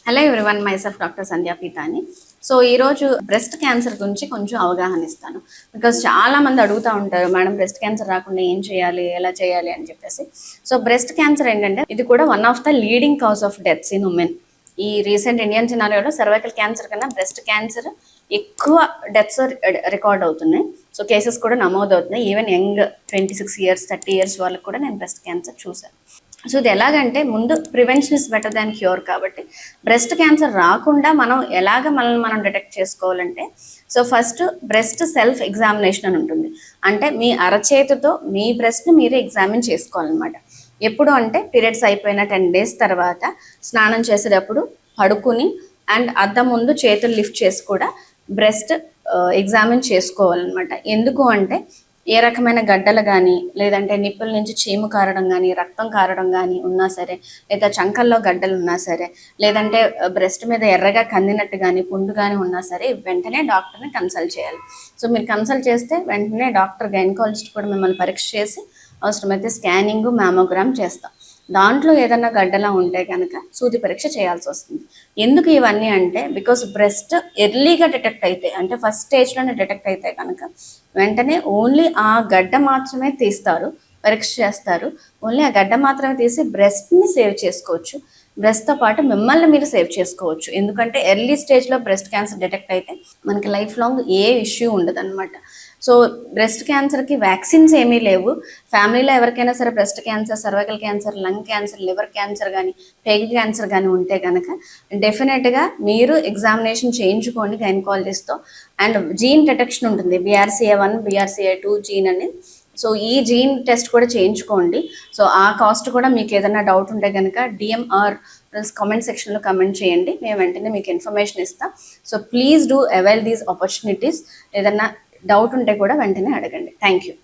Hello everyone, myself doctor సంధ్యా Peethani. So ఈరోజు breast cancer గురించి కొంచెం అవగాహన ఇస్తాను. బికాస్ చాలా మంది అడుగుతూ ఉంటారు, మేడం బ్రెస్ట్ క్యాన్సర్ రాకుండా ఏం చేయాలి, ఎలా చేయాలి అని చెప్పేసి. సో బ్రెస్ట్ క్యాన్సర్ ఏంటంటే ఇది కూడా one of the leading cause of deaths in women. ఈ రీసెంట్ ఇండియన్ సినారియోలో సర్వైకల్ క్యాన్సర్ కన్నా బ్రెస్ట్ క్యాన్సర్ ఎక్కువ డెత్స్ రికార్డ్ అవుతున్నాయి. సో కేసెస్ కూడా నమోదు అవుతున్నాయి. ఈవెన్ యంగ్ 26 years 30 years వాళ్ళకి కూడా నేను బ్రెస్ట్ క్యాన్సర్ చూశాను. సో ఇది ఎలాగంటే ముందు prevention is better than cure. కాబట్టి బ్రెస్ట్ క్యాన్సర్ రాకుండా మనం మనల్ని మనం డిటెక్ట్ చేసుకోవాలంటే, so first breast self examination అని ఉంటుంది. అంటే మీ అరచేతితో మీ బ్రెస్ట్ని మీరే ఎగ్జామిన్ చేసుకోవాలన్నమాట. ఎప్పుడు అంటే పీరియడ్స్ అయిపోయిన 10 days తర్వాత స్నానం చేసేటప్పుడు పడుకుని అండ్ అద్దం ముందు చేతులు లిఫ్ట్ చేసి కూడా బ్రెస్ట్ ఎగ్జామిన్ చేసుకోవాలన్నమాట. ఎందుకు అంటే ఏ రకమైన గడ్డలు కానీ, లేదంటే నిప్పుల నుంచి చీము కారడం కానీ, రక్తం కారడం కానీ ఉన్నా సరే, లేదా చంకల్లో గడ్డలు ఉన్నా సరే, లేదంటే బ్రెస్ట్ మీద ఎర్రగా కందినట్టు కానీ పుండు కానీ ఉన్నా సరే వెంటనే డాక్టర్ని కన్సల్ట్ చేయాలి. సో మీరు కన్సల్ట్ చేస్తే వెంటనే డాక్టర్ గైనకాలజిస్ట్ కూడా మిమ్మల్ని పరీక్ష చేసి అవసరమైతే స్కానింగ్, మ్యామోగ్రామ్ చేస్తాం. దాంట్లో ఏదైనా గడ్డలా ఉంటే కనుక సూది పరీక్ష చేయాల్సి వస్తుంది. ఎందుకు ఇవన్నీ అంటే బికాస్ బ్రెస్ట్ ఎర్లీగా డిటెక్ట్ అయితే, అంటే ఫస్ట్ స్టేజ్లోనే డిటెక్ట్ అయితే కనుక వెంటనే ఓన్లీ ఆ గడ్డ మాత్రమే తీస్తారు, పరీక్ష చేస్తారు. ఓన్లీ ఆ గడ్డ మాత్రమే తీసి బ్రెస్ట్ని సేవ్ చేసుకోవచ్చు. బ్రెస్ట్తో పాటు మిమ్మల్ని మీరు సేవ్ చేసుకోవచ్చు. ఎందుకంటే ఎర్లీ స్టేజ్లో బ్రెస్ట్ క్యాన్సర్ డిటెక్ట్ అయితే మనకి లైఫ్ లాంగ్ ఏ ఇష్యూ ఉండదు అనమాట. సో బ్రెస్ట్ క్యాన్సర్కి వ్యాక్సిన్స్ ఏమీ లేవు. ఫ్యామిలీలో ఎవరికైనా సరే breast cancer, cervical cancer, lung cancer, liver cancer కానీ, పేగు క్యాన్సర్ కానీ ఉంటే కనుక డెఫినెట్గా మీరు ఎగ్జామినేషన్ చేయించుకోండి గైనకాలజిస్ట్తో. అండ్ జీన్ డిటెక్షన్ ఉంటుంది, BRCA1 BRCA2 జీన్ అని. సో ఈ జీన్ టెస్ట్ కూడా చేయించుకోండి. సో ఆ కాస్ట్ కూడా మీకు ఏదైనా డౌట్ ఉంటే కనుక DMR కామెంట్ సెక్షన్లో కమెంట్ చేయండి, మేము వెంటనే మీకు ఇన్ఫర్మేషన్ ఇస్తాం. So please do avail these opportunities. ఏదన్నా డౌట్ ఉంటే కూడా వెంటనే అడగండి. Thank you.